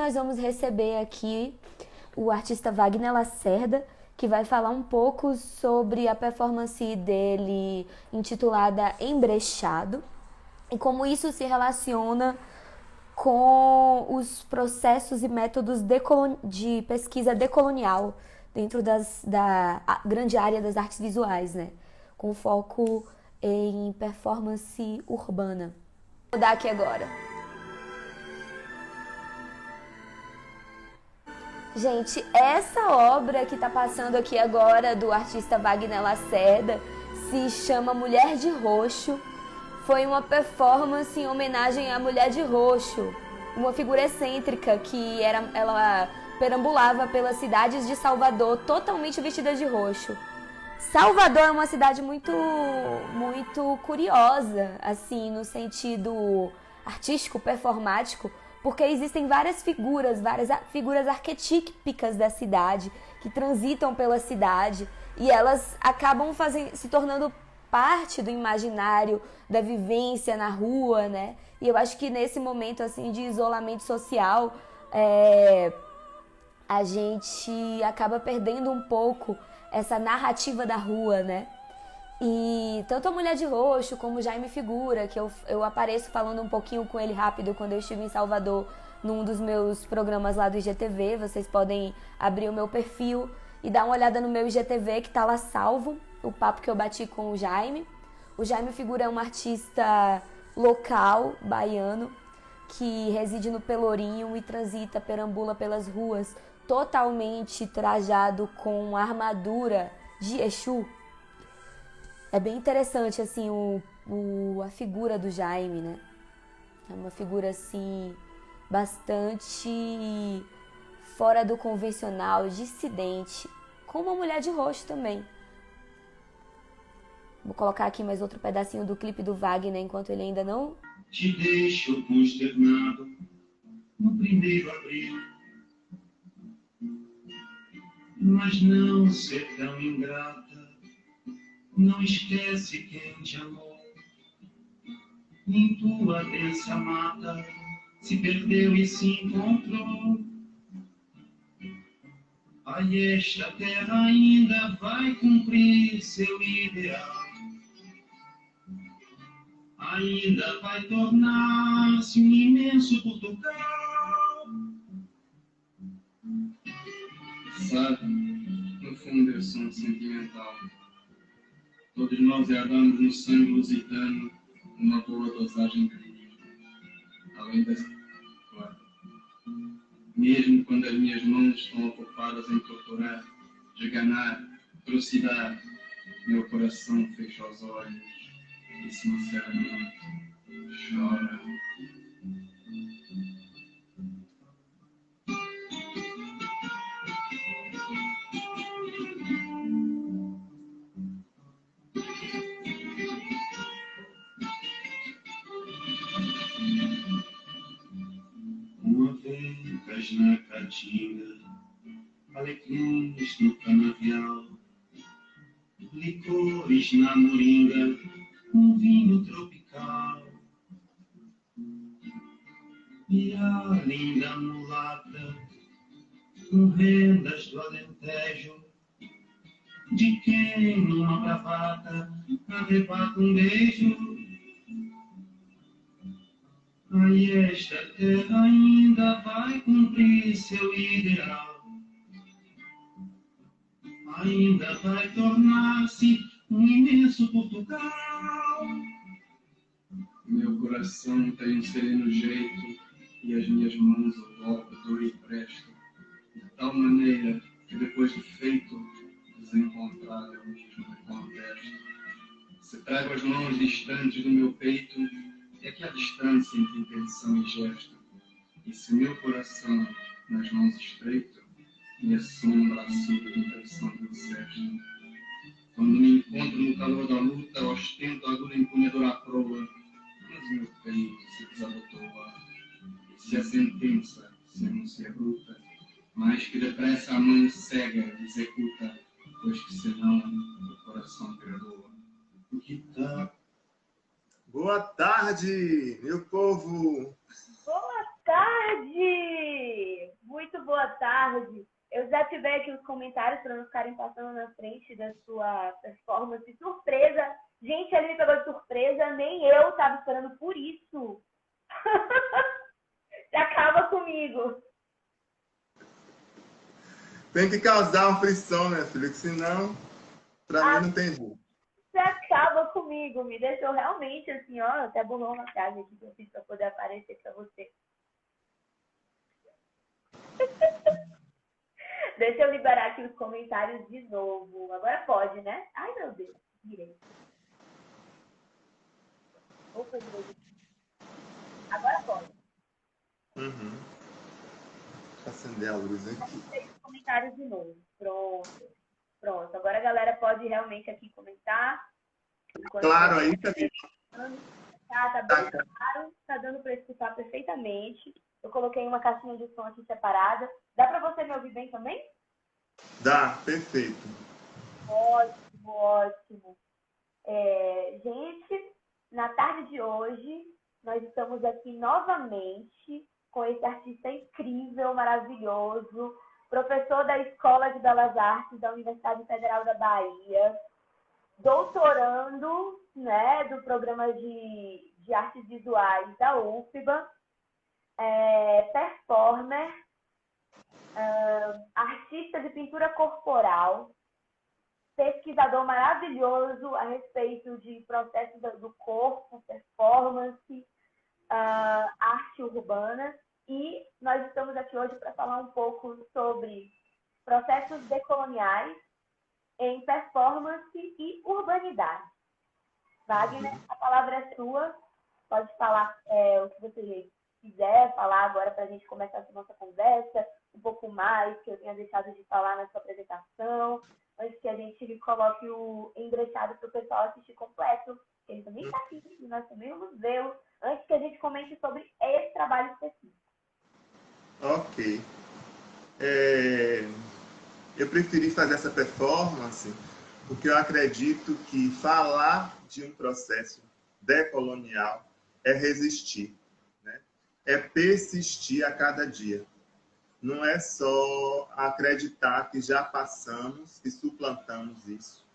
nós vamos receber aqui o artista Wagner Lacerda, que vai falar um pouco sobre a performance dele intitulada Embrechado e como isso se relaciona com os processos e métodos de pesquisa decolonial dentro da grande área das artes visuais, né? Com foco em performance urbana. Vou dar aqui agora. Gente, essa obra que tá passando aqui agora do artista Wagner Lacerda se chama Mulher de Roxo. Foi uma performance em homenagem à Mulher de Roxo, uma figura excêntrica que ela perambulava pelas cidades de Salvador totalmente vestida de roxo. Salvador é uma cidade muito curiosa, assim, no sentido artístico, performático, porque existem várias figuras arquetípicas da cidade que transitam pela cidade e elas acabam se tornando parte do imaginário, da vivência na rua, né? E eu acho que nesse momento assim de isolamento social, a gente acaba perdendo um pouco essa narrativa da rua, né? E tanto a Mulher de Roxo como o Jaime Figura, que eu apareço falando um pouquinho com ele rápido quando eu estive em Salvador num dos meus programas lá do IGTV. Vocês podem abrir o meu perfil e dar uma olhada no meu IGTV que tá lá salvo, o papo que eu bati com o Jaime. O Jaime Figura é um artista local, baiano, que reside no Pelourinho e perambula pelas ruas totalmente trajado com armadura de Exu. É bem interessante, assim, a figura do Jaime, né? É uma figura, assim, bastante fora do convencional, dissidente, com uma mulher de roxo também. Vou colocar aqui mais outro pedacinho do clipe do Wagner, enquanto ele ainda não... Te deixo consternado no 1º abril, mas não ser tão ingrata. Não esquece quem te amou. Em tua densa mata se perdeu e se encontrou. Aí esta terra ainda vai cumprir seu ideal. Ainda vai tornar-se um imenso Portugal. Sabe, no fundo eu sou um sentimental. Todos nós herdamos no sangue lusitano uma boa dosagem de livro. Além dessa, claro, mesmo quando as minhas mãos estão ocupadas em torturar, esganar, trucidar, meu coração fecha os olhos e sinceramente chora. Movencas na caatinga, alecrins no canavial, licores na moringa, um vinho tropical. E a linda mulata, com rendas do Alentejo, de quem numa bravata arrebata um beijo. Aí esta terra ainda vai cumprir seu ideal. Ainda vai tornar-se um imenso Portugal. Meu coração tem um sereno jeito e as minhas mãos o golpe dou e presto, de tal maneira que depois de feito, desencontrado eu mesmo me contesto. Se trago as mãos distantes do meu peito, é que há distância entre intenção e gesto. E se meu coração nas mãos estreito, me assombra a súbita impressão do incesto. Quando me encontro no calor da luta, ostento a dura empunhadura à proa, mas meu peito se desabotoa. E se a sentença se anuncia bruta, mais que depressa a mão cega executa, pois que senão o coração perdoa. O que tá? Boa tarde, meu povo! Boa tarde! boa tarde. Eu desativei aqui os comentários para não ficarem passando na frente da sua performance. Surpresa! Gente, ele me pegou de surpresa, nem eu estava esperando por isso. Se acaba comigo. Tem que causar uma frição, né, filho? Senão, pra mim não tem jeito. Você acaba comigo. Me deixou realmente assim, ó. Até burlou uma frase aqui que eu fiz para poder aparecer para você. Deixa eu liberar aqui os comentários de novo. Agora pode, né? Ai, meu Deus. Virei. Opa, direito. Agora pode. Uhum. Deixa eu acender a luz aqui. Os comentários de novo. Pronto. Pronto. Agora a galera pode realmente aqui comentar. Claro, aí também. Tá bem claro. Tá dando para escutar perfeitamente. Eu coloquei uma caixinha de som aqui separada. Dá para você me ouvir bem também? Dá, perfeito. Ótimo, ótimo. Gente, na tarde de hoje, nós estamos aqui novamente com esse artista incrível, maravilhoso, professor da Escola de Belas Artes da Universidade Federal da Bahia, doutorando, né, do programa de artes visuais da UFBA, performer, artista de pintura corporal, pesquisador maravilhoso a respeito de processos do corpo, performance, arte urbana. E nós estamos aqui hoje para falar um pouco sobre processos decoloniais em performance e urbanidade. Wagner, a palavra é sua. Pode falar o que você quiser falar agora para a gente começar essa nossa conversa, um pouco mais, que eu tinha deixado de falar na sua apresentação, antes que a gente coloque o endereçado para o pessoal assistir completo, que ele também está aqui, e nós também vamos vê-lo, antes que a gente comente sobre esse trabalho específico. Ok. Eu preferi fazer essa performance porque eu acredito que falar de um processo decolonial é resistir, né? É persistir a cada dia. Não é só acreditar que já passamos, que suplantamos isso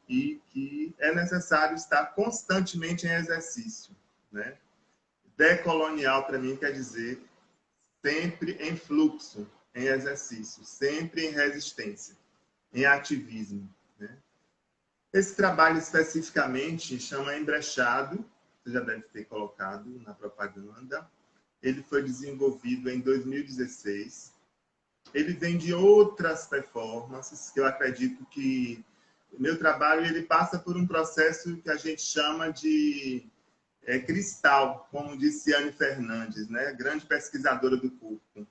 e que é necessário estar constantemente em exercício, né? Decolonial, para mim, quer dizer sempre em fluxo, em exercício, sempre em resistência, em ativismo, né? Esse trabalho especificamente chama Embrechado, você já deve ter colocado na propaganda. Ele foi desenvolvido em 2016. Ele vem de outras performances, que eu acredito que o meu trabalho ele passa por um processo que a gente chama de cristal, como disse Anne Fernandes, né? Grande pesquisadora do corpo,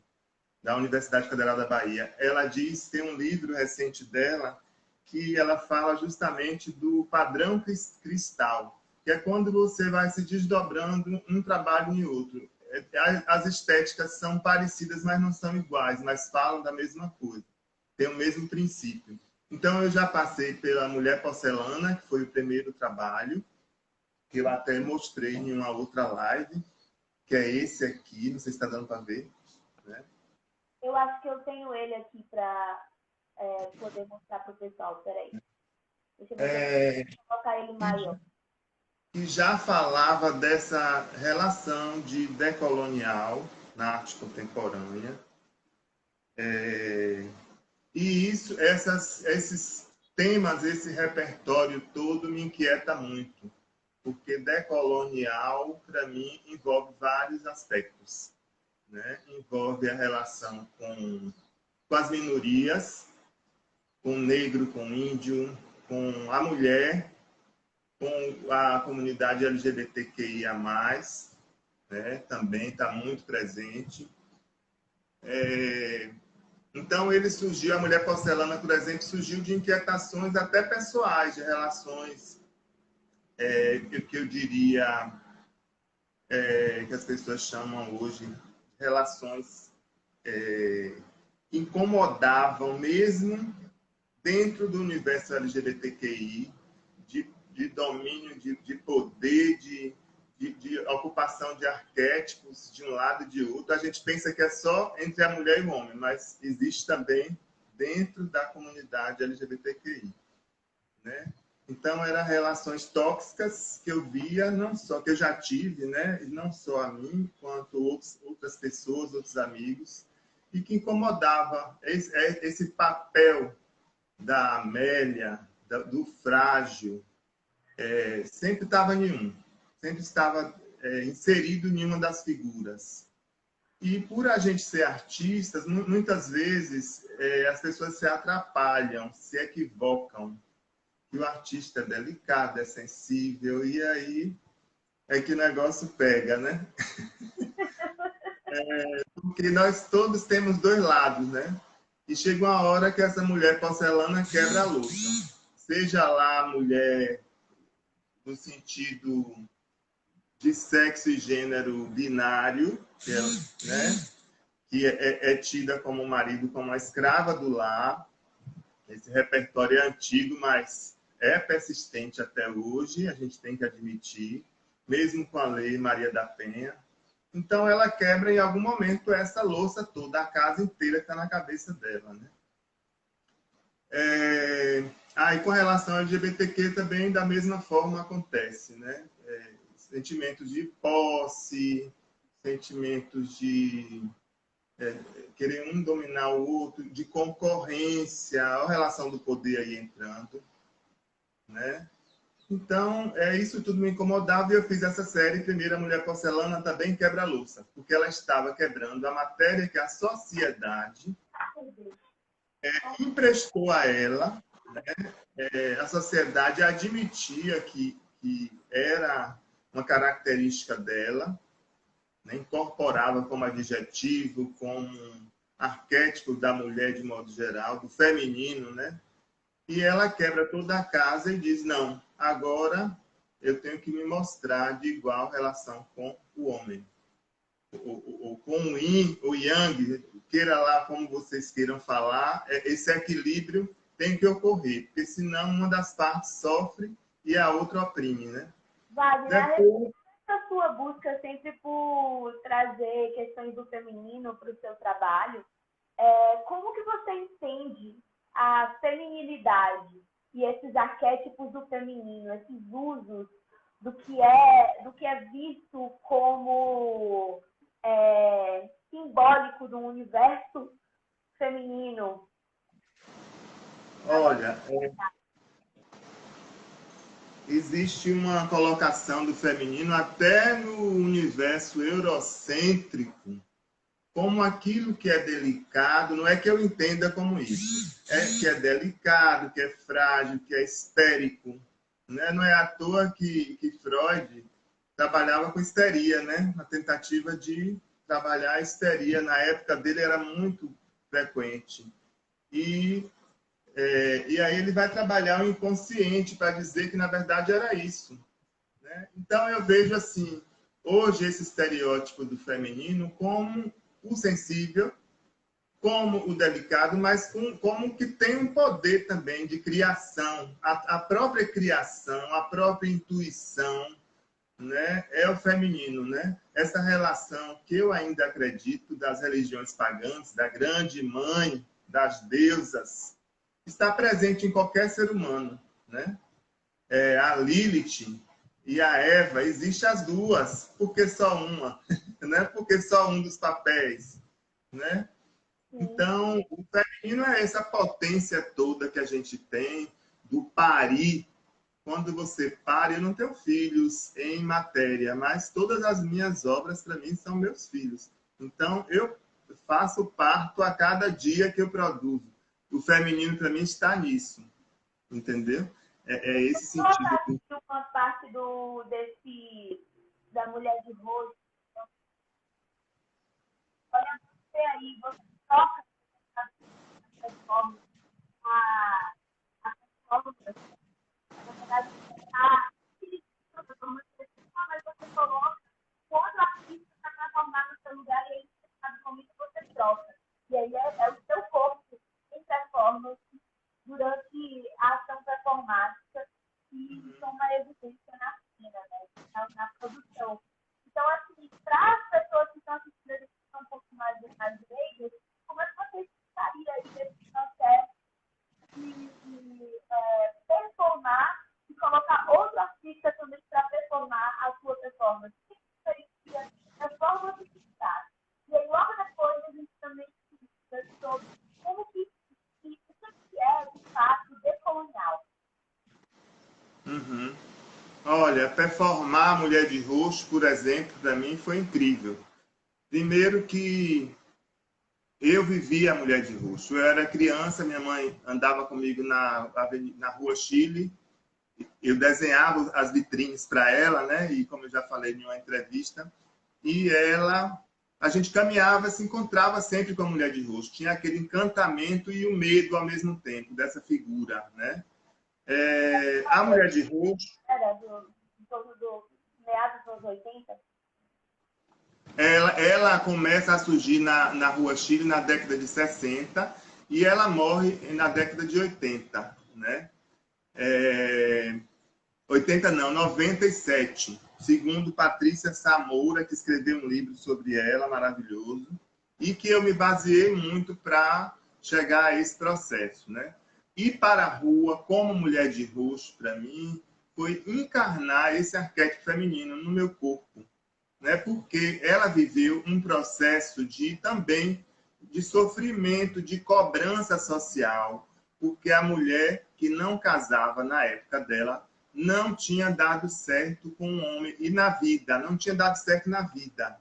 da Universidade Federal da Bahia. Ela diz, tem um livro recente dela, que ela fala justamente do padrão cristal, que é quando você vai se desdobrando um trabalho em outro. As estéticas são parecidas, mas não são iguais, mas falam da mesma coisa, tem o mesmo princípio. Então, eu já passei pela Mulher Porcelana, que foi o primeiro trabalho, que eu até mostrei em uma outra live, que é esse aqui, não sei se está dando para ver, né? Eu acho que eu tenho ele aqui para poder mostrar para o pessoal. Peraí. Deixa eu ver. Deixa eu colocar ele maior. Que já falava dessa relação de decolonial na arte contemporânea. E esses temas, esse repertório todo me inquieta muito, porque decolonial, para mim, envolve vários aspectos, né? Envolve a relação com as minorias, com o negro, com o índio, com a mulher, com a comunidade LGBTQIA+, né? Também está muito presente. Então, ele surgiu, a Mulher Porcelana, por exemplo, surgiu de inquietações até pessoais, de relações que eu diria que as pessoas chamam hoje de relações que incomodavam mesmo dentro do universo LGBTQI, de domínio, de poder, de de ocupação de arquétipos de um lado e de outro. A gente pensa que é só entre a mulher e o homem, mas existe também dentro da comunidade LGBTQI, né? Então, eram relações tóxicas que eu via, não só que eu já tive, né? E não só a mim, quanto outras pessoas, outros amigos, e que incomodava esse papel da Amélia, do frágil, sempre estava em um, sempre estava inserido em uma das figuras. E por a gente ser artistas, muitas vezes as pessoas se atrapalham, se equivocam, que o artista é delicado, é sensível, e aí é que o negócio pega, né? Porque nós todos temos dois lados, né? E chega uma hora que essa mulher porcelana quebra a louça. Seja lá a mulher no sentido de sexo e gênero binário, que é tida como marido, como a escrava do lar. Esse repertório é antigo, mas é persistente até hoje, a gente tem que admitir, mesmo com a lei Maria da Penha. Então, ela quebra em algum momento essa louça toda, a casa inteira está na cabeça dela, né? E com relação ao LGBTQ também, da mesma forma acontece, né? Sentimentos de posse, sentimentos de querer um dominar o outro, de concorrência, a relação do poder aí entrando, né? Então, isso tudo me incomodava e eu fiz essa série, Primeira Mulher Porcelana Também Quebra-Louça, porque ela estava quebrando a matéria que a sociedade emprestou a ela, né? A sociedade admitia que era uma característica dela, né? Incorporava como adjetivo, como arquétipo da mulher de modo geral, do feminino, né? E ela quebra toda a casa e diz, não, agora eu tenho que me mostrar de igual relação com o homem. Ou com o yin, o yang, queira lá como vocês queiram falar, esse equilíbrio tem que ocorrer, porque senão uma das partes sofre e a outra oprime, né? Wagner, a sua busca sempre por trazer questões do feminino para o seu trabalho, como que você entende a feminilidade e esses arquétipos do feminino, esses usos do que é visto como simbólico do universo feminino? Olha, existe uma colocação do feminino até no universo eurocêntrico como aquilo que é delicado, não é que eu entenda como isso, é que é delicado, que é frágil, que é histérico. Né? Não é à toa que Freud trabalhava com histeria, né? Na tentativa de trabalhar a histeria. Na época dele era muito frequente. E aí ele vai trabalhar o inconsciente para dizer que, na verdade, era isso. Né? Então, eu vejo assim, hoje, esse estereótipo do feminino como o sensível, como o delicado, mas como que tem um poder também de criação. A própria criação, a própria intuição, né? É o feminino, né? Essa relação que eu ainda acredito das religiões pagãs, da grande mãe, das deusas, está presente em qualquer ser humano, né? A Lilith e a Eva, existem as duas, porque só uma, né? Porque só um dos papéis, né? Então, o feminino é essa potência toda que a gente tem do parir. Quando você pare, eu não tenho filhos em matéria, mas todas as minhas obras, para mim, são meus filhos. Então, eu faço parto a cada dia que eu produzo. O feminino, para mim, está nisso. Entendeu? É esse sentido. Uma parte da mulher de rosto. Olha você aí, você toca as formas, as formas, na verdade, mas você coloca outro artista para transformar no seu lugar e aí você sabe como isso você troca. E aí é o seu corpo em performance durante a ação performática que são uma evidência na cena, né? Na produção. sobre como o que é, de fato, decolonial. Uhum. Olha, performar a Mulher de Roxo, por exemplo, para mim foi incrível. Primeiro que eu vivi a Mulher de Roxo. Eu era criança, minha mãe andava comigo na Rua Chile. Eu desenhava as vitrines para ela, né? E como eu já falei em uma entrevista, e a gente caminhava, se encontrava sempre com a Mulher de Roxo. Tinha aquele encantamento e o medo ao mesmo tempo dessa figura, né? A Mulher de Roxo, Era em torno do meados dos anos 80. ela começa a surgir na Rua Chile na década de 60 e ela morre na década de 80, né? 80 não, 97. Segundo Patrícia Samoura, que escreveu um livro sobre ela, maravilhoso, e que eu me baseei muito para chegar a esse processo, né? Ir para a rua como Mulher de Roxo, para mim, foi encarnar esse arquétipo feminino no meu corpo, né? Porque ela viveu um processo também de sofrimento, de cobrança social, porque a mulher que não casava na época dela não tinha dado certo com o homem e na vida, não tinha dado certo na vida,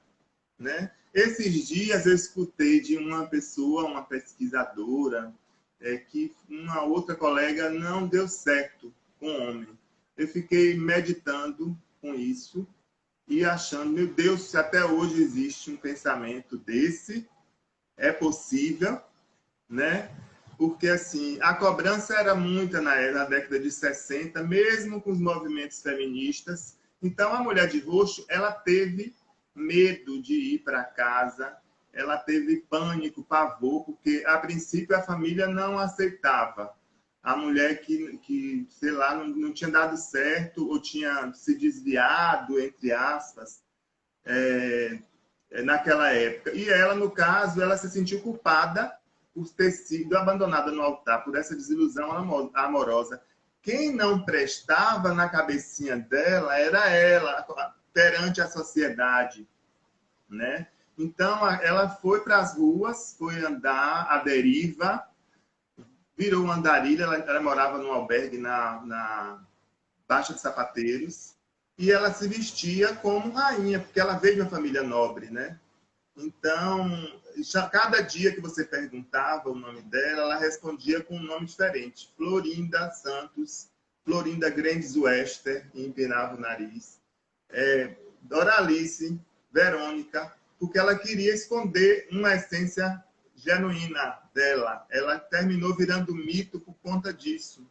né? Esses dias eu escutei de uma pessoa, uma pesquisadora, que uma outra colega não deu certo com o homem. Eu fiquei meditando com isso e achando, meu Deus, se até hoje existe um pensamento desse, é possível, né? Porque, assim, a cobrança era muita na década de 60, mesmo com os movimentos feministas. Então, a Mulher de Roxo, ela teve medo de ir para casa, ela teve pânico, pavor, porque, a princípio, a família não aceitava. A mulher que sei lá, não tinha dado certo ou tinha se desviado, entre aspas, naquela época. E ela, no caso, ela se sentiu culpada por ter sido abandonada no altar, por essa desilusão amorosa. Quem não prestava na cabecinha dela era ela, perante a sociedade, né? Então, ela foi para as ruas, foi andar à deriva, virou uma andarilha, ela morava num albergue na Baixa de Sapateiros, e ela se vestia como rainha, porque ela veio de uma família nobre, né? Então, cada dia que você perguntava o nome dela, ela respondia com um nome diferente. Florinda Santos, Florinda Grandes Wester, e empinava o nariz. Doralice, Verônica, porque ela queria esconder uma essência genuína dela. Ela terminou virando mito por conta disso.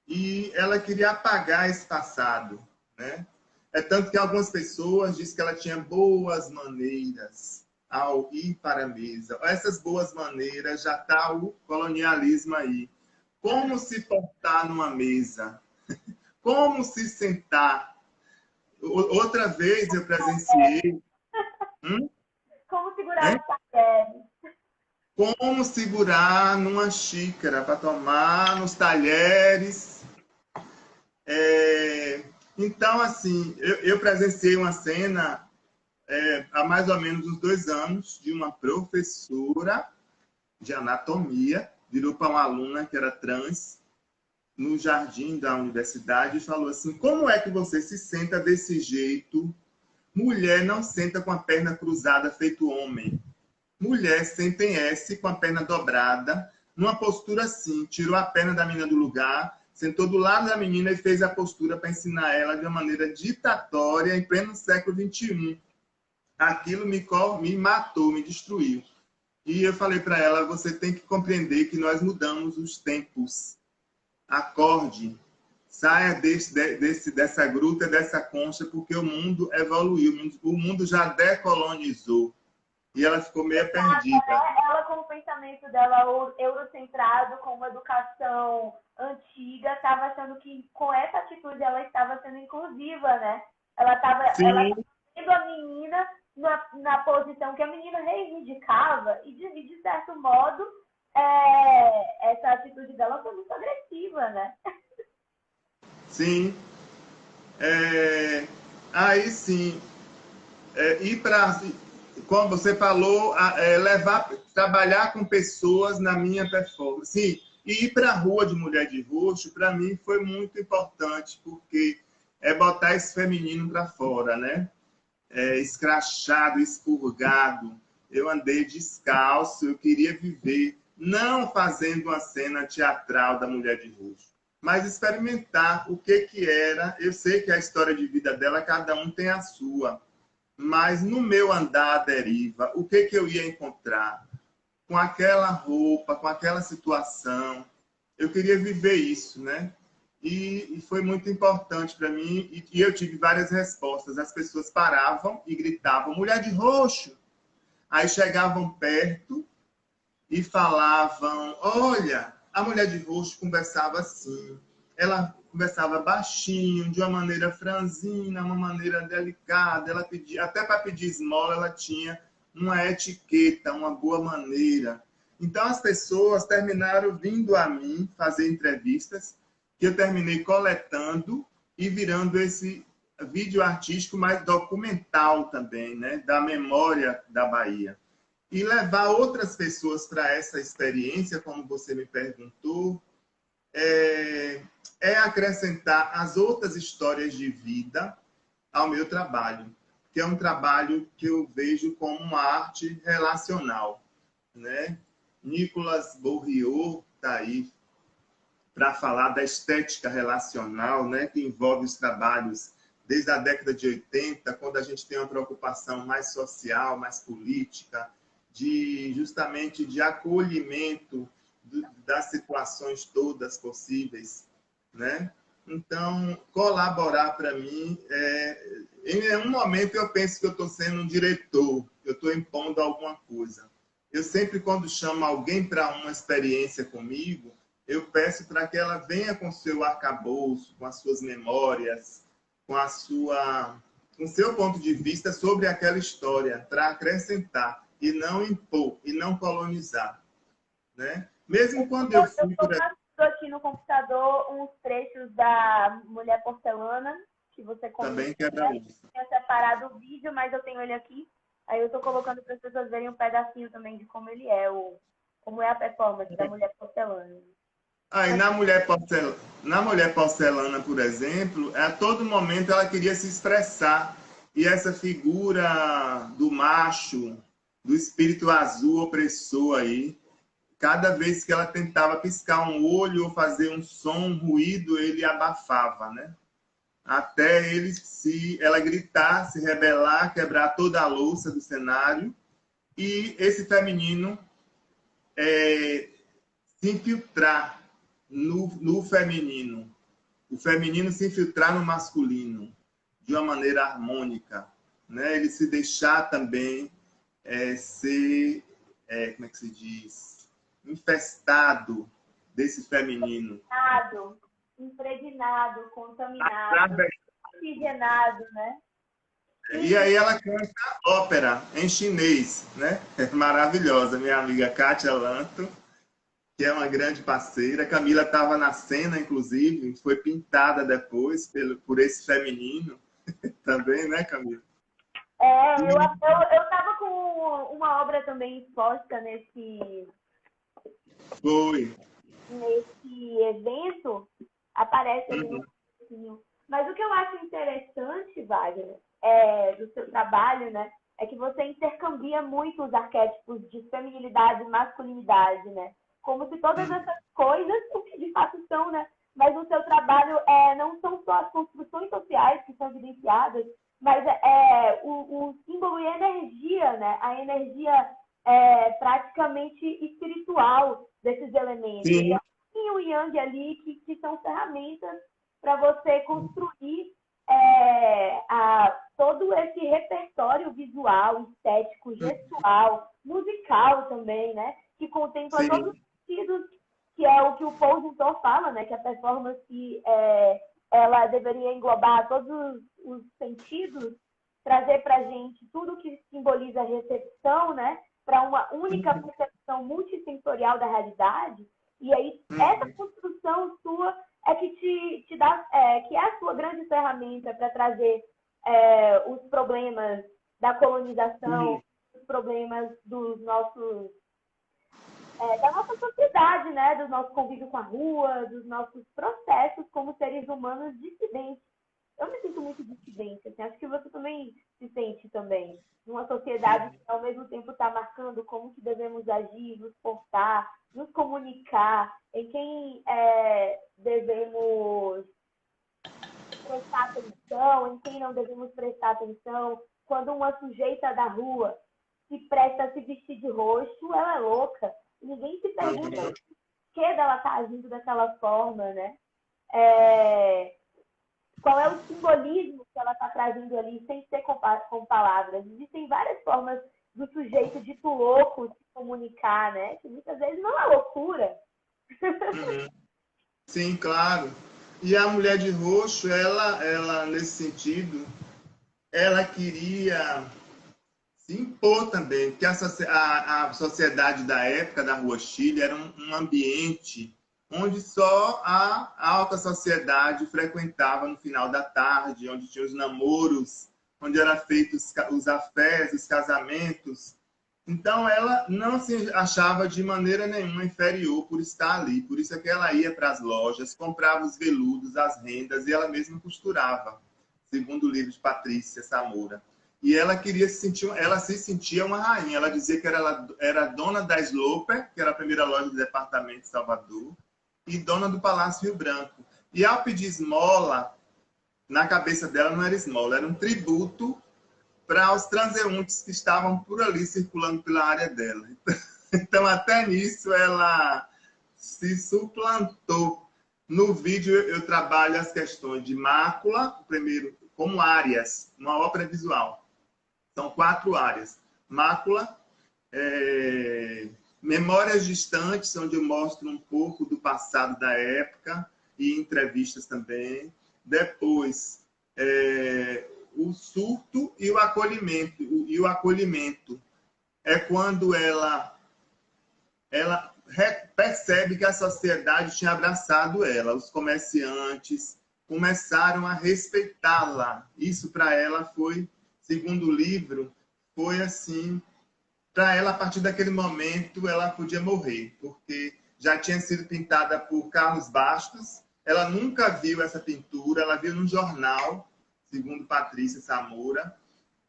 E ela queria apagar esse passado, né? É tanto que algumas pessoas dizem que ela tinha boas maneiras ao ir para a mesa. Essas boas maneiras, já está o colonialismo aí. Como se portar numa mesa? Como se sentar? Outra vez eu presenciei... Como segurar os talheres? Como segurar numa xícara para tomar nos talheres. Então, assim, eu presenciei uma cena há mais ou menos uns 2 anos de uma professora de anatomia, virou para uma aluna que era trans, no jardim da universidade, e falou assim: como é que você se senta desse jeito? Mulher não senta com a perna cruzada feito homem. Mulher senta em S com a perna dobrada, numa postura assim, tirou a perna da menina do lugar, sentou do lado da menina e fez a postura para ensinar ela de uma maneira ditatória em pleno século XXI. Aquilo me matou, me destruiu. E eu falei para ela: você tem que compreender que nós mudamos os tempos. Acorde, saia dessa gruta, dessa concha, porque o mundo evoluiu, o mundo já decolonizou. E ela ficou meio perdida. Ela, com o pensamento dela eurocentrado, com uma educação antiga, estava achando que com essa atitude ela estava sendo inclusiva, né? Ela estava vendo a menina na posição que a menina reivindicava e, de certo modo, essa atitude dela foi muito agressiva, né? Sim. Aí sim, ir para como você falou, trabalhar com pessoas na minha performance. Sim, e ir para a rua de Mulher de Roxo, para mim, foi muito importante, porque é botar esse feminino para fora, né? Escrachado, expurgado. Eu andei descalço, eu queria viver, não fazendo uma cena teatral da Mulher de Roxo, mas experimentar o que era. Eu sei que a história de vida dela, cada um tem a sua, mas no meu andar à deriva, o que eu ia encontrar? Com aquela roupa, com aquela situação, eu queria viver isso, né? E foi muito importante para mim, e eu tive várias respostas. As pessoas paravam e gritavam, Mulher de Roxo! Aí chegavam perto e falavam, olha, a Mulher de Roxo conversava assim. Ela conversava baixinho, de uma maneira franzina, uma maneira delicada. Ela pedia, até para pedir esmola, ela tinha uma etiqueta, uma boa maneira. Então, as pessoas terminaram vindo a mim fazer entrevistas, que eu terminei coletando e virando esse vídeo artístico mais documental também, né? Da memória da Bahia. E levar outras pessoas para essa experiência, como você me perguntou, é acrescentar as outras histórias de vida ao meu trabalho, que é um trabalho que eu vejo como uma arte relacional, né? Nicolas Bourriot está aí para falar da estética relacional, né? Que envolve os trabalhos desde a década de 80, quando a gente tem uma preocupação mais social, mais política, justamente de acolhimento das situações todas possíveis, né? Então, colaborar para mim, em nenhum momento eu penso que eu estou sendo um diretor, eu estou impondo alguma coisa. Eu sempre, quando chamo alguém para uma experiência comigo, eu peço para que ela venha com o seu arcabouço, com as suas memórias, com o seu ponto de vista sobre aquela história, para acrescentar e não impor, e não colonizar, né? Mesmo quando eu fui... Estou aqui no computador uns trechos da Mulher Porcelana, que você comentou. Também quebra isso. Eu tinha separado o vídeo, mas eu tenho ele aqui. Aí eu estou colocando para as pessoas verem um pedacinho também de como ele é, como é a performance da Mulher Porcelana. Aí na Mulher Porcelana, por exemplo, a todo momento ela queria se expressar. E essa figura do macho, do espírito azul opressor aí, cada vez que ela tentava piscar um olho ou fazer um som, um ruído, ele abafava, né? Até ela gritar, se rebelar, quebrar toda a louça do cenário, e esse feminino se infiltrar no feminino, o feminino se infiltrar no masculino de uma maneira harmônica, né? Ele se deixar também ser, como é que se diz, infestado desse feminino. Impregnado, contaminado, oxigenado, né? E aí ela canta ópera em chinês, né? É maravilhosa, minha amiga Kátia Lanto, que é uma grande parceira. Camila estava na cena, inclusive, foi pintada depois por esse feminino também, né, Camila? Eu estava com uma obra também exposta nesse evento, aparece ali no pouquinho. Mas o que eu acho interessante, Wagner, do seu trabalho, né, é que você intercambia muito os arquétipos de feminilidade e masculinidade, né? Como se todas essas coisas, o que de fato são, né? Mas o seu trabalho não são só as construções sociais que são evidenciadas, mas o símbolo e a energia, né? A energia praticamente espiritual desses elementos. Sim. E o Yang ali, que são ferramentas para você construir todo esse repertório visual, estético, gestual, musical também, né? Que contempla Sim. todos os sentidos, que é o que o Paul Juntor fala, né? Que a performance ela deveria englobar todos os sentidos, trazer para a gente tudo que simboliza a recepção, né? Para uma única percepção multissensorial da realidade. E aí, essa construção sua é que te dá, que é a sua grande ferramenta para trazer os problemas da colonização, os problemas dos nossos da nossa sociedade, né? Do nosso convívio com a rua, dos nossos processos como seres humanos dissidentes. Eu me sinto muito dissidente, assim, acho que você também se sente também. Numa sociedade que ao mesmo tempo está marcando como que devemos agir, nos portar, nos comunicar, em quem devemos prestar atenção, em quem não devemos prestar atenção. Quando uma sujeita da rua se presta a se vestir de roxo, ela é louca. Ninguém se pergunta por que ela está agindo daquela forma, né? Qual é o simbolismo que ela está trazendo ali, sem ser com palavras. Existem várias formas do sujeito dito louco se comunicar, né? Que muitas vezes não é loucura. Sim, claro. E a mulher de roxo, ela nesse sentido, ela queria se impor também, porque a sociedade da época da Rua Chile era um ambiente onde só a alta sociedade frequentava no final da tarde, onde tinha os namoros, onde eram feitos os afés, os casamentos. Então, ela não se achava de maneira nenhuma inferior por estar ali. Por isso é que ela ia para as lojas, comprava os veludos, as rendas, e ela mesma costurava, segundo o livro de Patrícia Samora. E ela se sentia uma rainha. Ela dizia que era dona da Sloper, que era a primeira loja do departamento de Salvador, e dona do Palácio Rio Branco. E ao pedir esmola, na cabeça dela não era esmola, era um tributo para os transeuntes que estavam por ali circulando pela área dela. Então, até nisso, ela se suplantou. No vídeo, eu trabalho as questões de mácula, primeiro, como áreas, uma ópera visual. São 4 áreas. Mácula, memórias distantes, onde eu mostro um pouco do passado da época, e entrevistas também. Depois, o surto e o acolhimento. E o acolhimento é quando ela percebe que a sociedade tinha abraçado ela. Os comerciantes começaram a respeitá-la. Isso para ela foi, segundo o livro, foi assim, para ela, a partir daquele momento, ela podia morrer, porque já tinha sido pintada por Carlos Bastos. Ela nunca viu essa pintura, ela viu no jornal, segundo Patrícia Samora,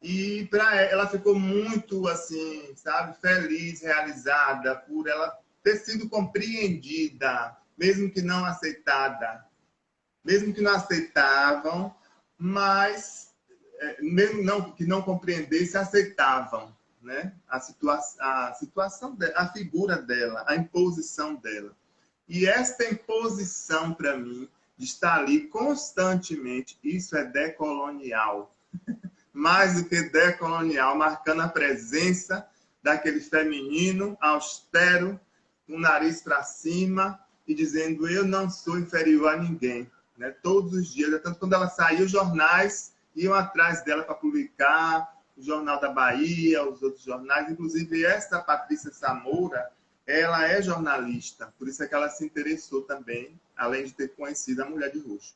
e ela ficou muito, assim, sabe, feliz, realizada por ela ter sido compreendida, mesmo que não aceitada, mesmo que não aceitavam, mas mesmo que não compreendessem, aceitavam, né? A situação dela, a figura dela, a imposição dela. E esta imposição, para mim, de estar ali constantemente, isso é decolonial. Mais do que decolonial, marcando a presença daquele feminino austero, com o nariz para cima, e dizendo, eu não sou inferior a ninguém. Né? Todos os dias, tanto quando ela saiu, os jornais iam atrás dela para publicar, o Jornal da Bahia, os outros jornais, inclusive esta Patrícia Samora, ela é jornalista, por isso é que ela se interessou também, além de ter conhecido a Mulher de Roxo.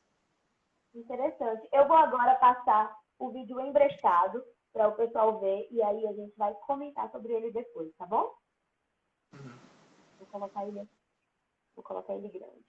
Interessante. Eu vou agora passar o vídeo emprestado para o pessoal ver e aí a gente vai comentar sobre ele depois, tá bom? Uhum. Vou colocar ele grande.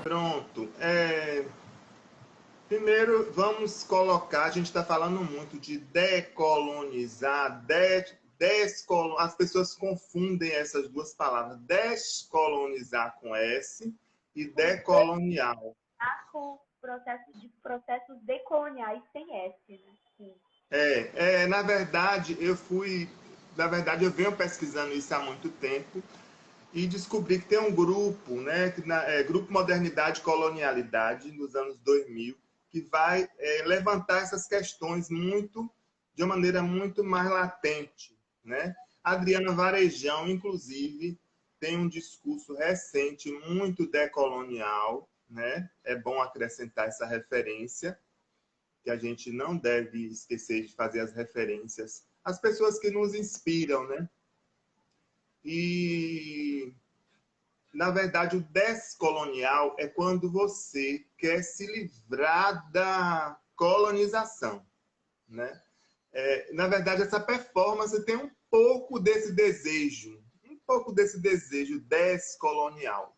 Pronto. Primeiro, vamos colocar, a gente está falando muito de decolonizar, as pessoas confundem essas duas palavras, descolonizar com S e decolonial. Com processos decoloniais sem S, né? Sim. Na verdade, eu venho pesquisando isso há muito tempo e descobri que tem um grupo, né, Grupo Modernidade e Colonialidade, nos anos 2000, que vai levantar essas questões de uma maneira muito mais latente, né? A Adriana Varejão, inclusive, tem um discurso recente muito decolonial, né? É bom acrescentar essa referência, que a gente não deve esquecer de fazer as referências às pessoas que nos inspiram, né? E, na verdade, o descolonial é quando você quer se livrar da colonização, né? Na verdade, essa performance tem um pouco desse desejo descolonial.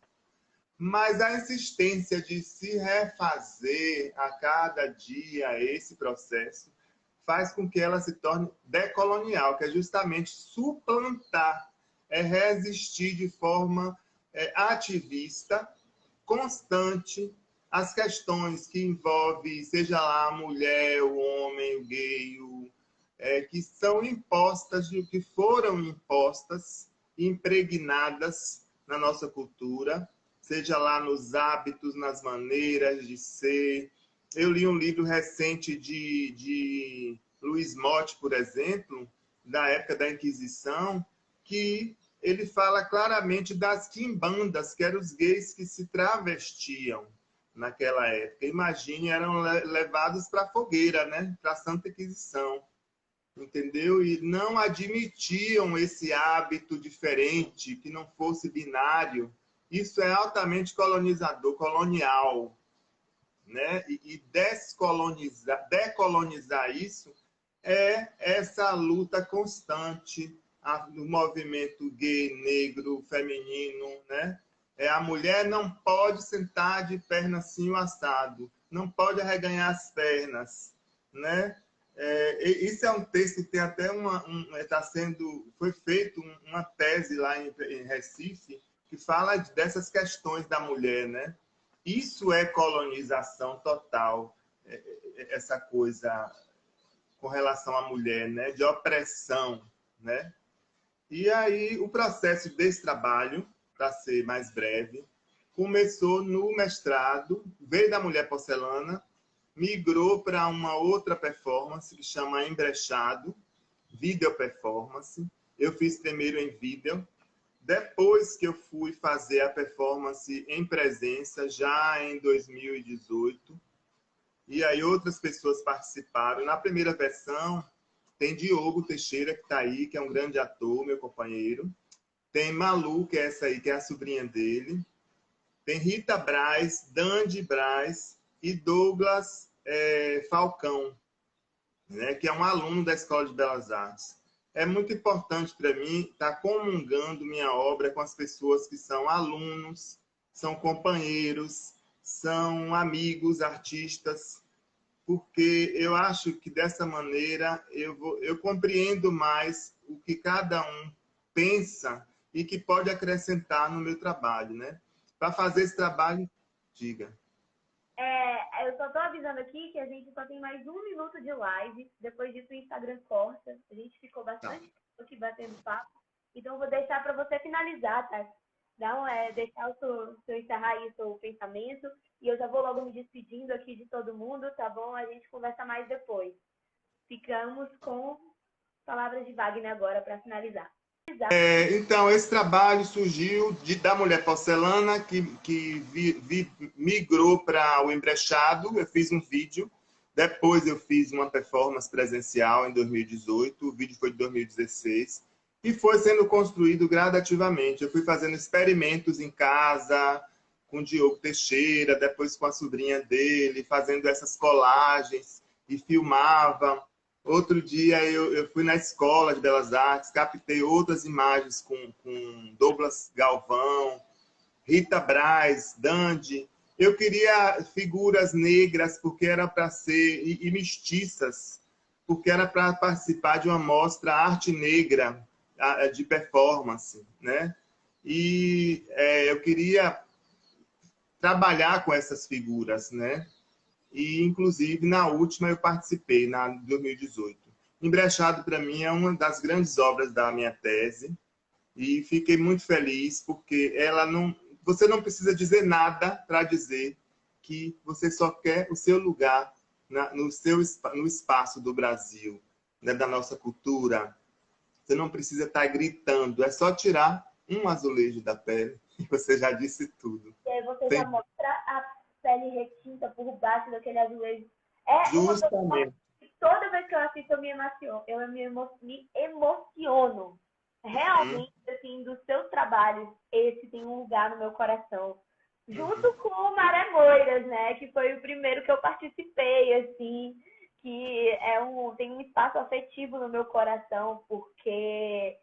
Mas a insistência de se refazer a cada dia esse processo faz com que ela se torne decolonial, que é justamente suplantar, resistir de forma ativista, constante, as questões que envolvem, seja lá a mulher, o homem, o gay, que são impostas, que foram impostas, impregnadas na nossa cultura, seja lá nos hábitos, nas maneiras de ser. Eu li um livro recente de Luiz Motti, por exemplo, da época da Inquisição, que ele fala claramente das quimbandas, que eram os gays que se travestiam naquela época. Imagine, eram levados para a fogueira, né? Para a Santa Inquisição. Entendeu? E não admitiam esse hábito diferente, que não fosse binário. Isso é altamente colonizador, colonial, né? E decolonizar isso é essa luta constante do movimento gay, negro, feminino, né? A mulher não pode sentar de perna assim o assado, não pode arreganhar as pernas, né? Isso é um texto que tem até foi feito uma tese lá em Recife que fala dessas questões da mulher, né? Isso é colonização total, essa coisa com relação à mulher, né? De opressão, né? E aí o processo desse trabalho, para ser mais breve, começou no mestrado, veio da Mulher Porcelana, migrou para uma outra performance que chama Embrechado, video performance. Eu fiz primeiro em vídeo, depois que eu fui fazer a performance em presença, já em 2018, e aí outras pessoas participaram. Na primeira versão, tem Diogo Teixeira, que está aí, que é um grande ator, meu companheiro. Tem Malu, que é essa aí, que é a sobrinha dele. Tem Rita Braz, Dandy Braz e Douglas Falcão, né, que é um aluno da Escola de Belas Artes. É muito importante para mim estar comungando minha obra com as pessoas que são alunos, são companheiros, são amigos, artistas, porque eu acho que dessa maneira eu compreendo mais o que cada um pensa e que pode acrescentar no meu trabalho, né? Para fazer esse trabalho, diga. Eu só estou avisando aqui que a gente só tem mais 1 minuto de live. Depois disso, o Instagram corta. A gente ficou bastante tempo aqui batendo papo. Então, eu vou deixar para você finalizar, tá? Não, deixar o seu encerrar aí o seu pensamento. E eu já vou logo me despedindo aqui de todo mundo, tá bom? A gente conversa mais depois. Ficamos com palavras de Wagner agora para finalizar. Então, esse trabalho surgiu da Mulher Porcelana, que migrou para o Embrechado. Eu fiz um vídeo, depois eu fiz uma performance presencial em 2018, o vídeo foi de 2016, e foi sendo construído gradativamente. Eu fui fazendo experimentos em casa, com o Diogo Teixeira, depois com a sobrinha dele, fazendo essas colagens, e filmava. Outro dia eu fui na Escola de Belas Artes, captei outras imagens com Douglas Galvão, Rita Braz, Dandy, Eu queria figuras negras, porque era para ser, e mestiças, porque era para participar de uma mostra arte negra de performance, né? E eu queria trabalhar com essas figuras, né? E, inclusive, na última eu participei, na 2018. Embrechado, para mim, é uma das grandes obras da minha tese, e fiquei muito feliz, porque você não precisa dizer nada para dizer que você só quer o seu lugar no espaço do Brasil, né, da nossa cultura. Você não precisa estar gritando, é só tirar um azulejo da pele e você já disse tudo. E aí você já mostra a pele retinta por baixo daquele azulejo. É justamente. Toda vez que eu assisto, eu me emociono. Realmente, assim, dos seus trabalhos, esse tem um lugar no meu coração. Junto com o Maré Moiras, né? Que foi o primeiro que eu participei, assim, que tem um espaço afetivo no meu coração, porque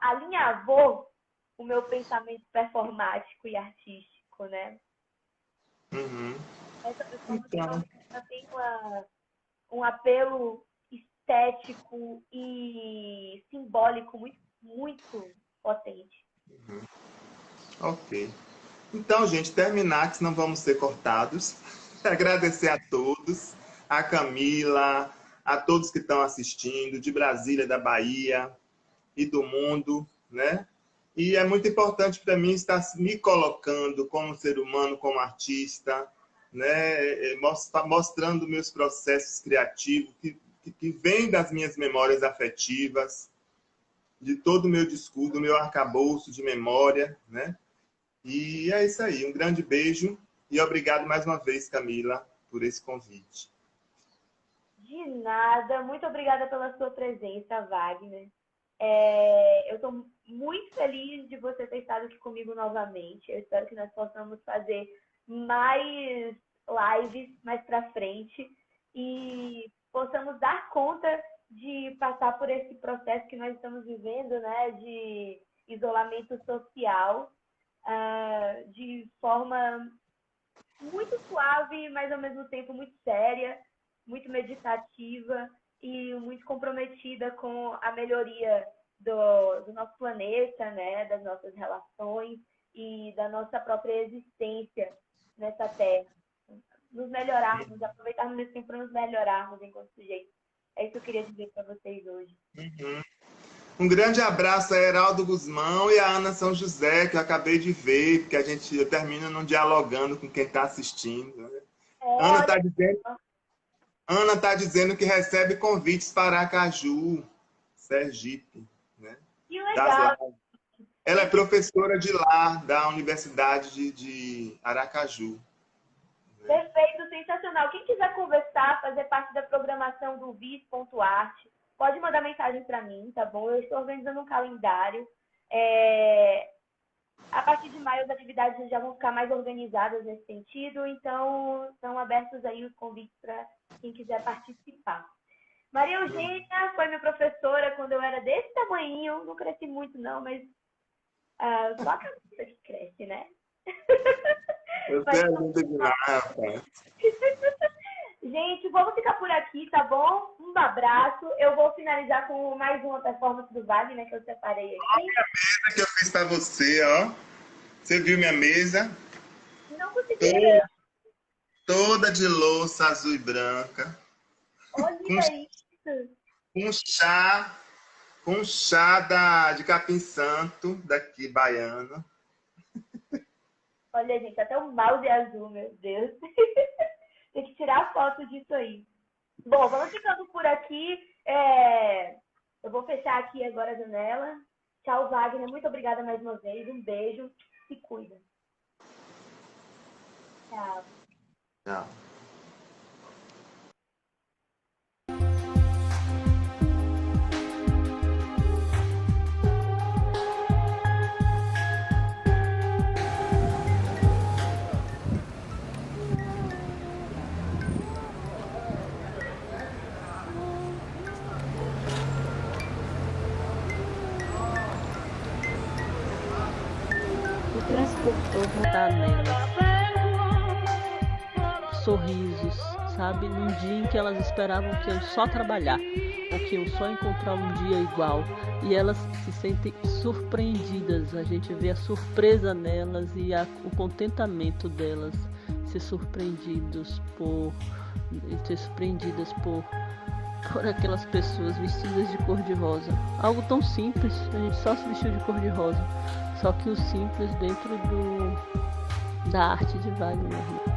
alinhavou o meu pensamento performático e artístico, né? Essa performance tem um apelo estético e simbólico muito, muito potente. Ok. Então, gente, terminar, que senão vamos ser cortados. Agradecer a todos, a Camila, a todos que estão assistindo, de Brasília, da Bahia e do mundo, né? E é muito importante para mim estar me colocando como ser humano, como artista, né? Mostrando meus processos criativos, que vêm das minhas memórias afetivas, de todo o meu discurso, do meu arcabouço de memória, né? E é isso aí. Um grande beijo e obrigado mais uma vez, Camila, por esse convite. De nada. Muito obrigada pela sua presença, Wagner. Eu estou muito feliz de você ter estado aqui comigo novamente. Eu espero que nós possamos fazer mais lives mais para frente e possamos dar conta de passar por esse processo que nós estamos vivendo, né, de isolamento social, de forma muito suave, mas ao mesmo tempo muito séria, muito meditativa e muito comprometida com a melhoria do nosso planeta, né, das nossas relações e da nossa própria existência nessa Terra. Nos melhorarmos, aproveitarmos esse tempo para nos melhorarmos enquanto sujeitos. É isso que eu queria dizer para vocês hoje. Um grande abraço a Heraldo Guzmão e a Ana São José, que eu acabei de ver, porque eu termino não dialogando com quem está assistindo. Né? Ana está dizendo que recebe convites para Aracaju, Sergipe. Né? Que legal! Ela é professora de lá, da Universidade de Aracaju. Perfeito, sensacional. Quem quiser conversar, fazer parte da programação do vis.arte, pode mandar mensagem para mim, tá bom? Eu estou organizando um calendário. A partir de maio, as atividades já vão ficar mais organizadas nesse sentido, então estão abertos aí os convites para quem quiser participar. Maria Eugênia foi minha professora quando eu era desse tamanhinho, não cresci muito não, mas só a cabeça que cresce, né? Você é linda demais, rapaz. Gente, vamos ficar por aqui, tá bom? Um abraço. Eu vou finalizar com mais uma performance do Wagner, né, que eu separei aqui. Olha a mesa que eu fiz para você, ó. Você viu minha mesa? Não consegui ver. Toda de louça azul e branca. Olha isso. Com chá de capim santo, daqui, baiano. Olha, gente, até o mouse é azul, meu Deus. Tem que tirar a foto disso aí. Bom, vamos ficando por aqui. Eu vou fechar aqui agora a janela. Tchau, Wagner. Muito obrigada mais uma vez. Um beijo. Se cuida. Tchau. Tchau. Transportou, tá nela. sorrisos, sabe? Num dia em que elas esperavam que iam só trabalhar, ou que iam só encontrar um dia igual. E elas se sentem surpreendidas, a gente vê a surpresa nelas e o contentamento delas, ser surpreendidas por aquelas pessoas vestidas de cor-de-rosa. Algo tão simples, a gente só se vestiu de cor-de-rosa, só que o simples dentro da arte de Wagner.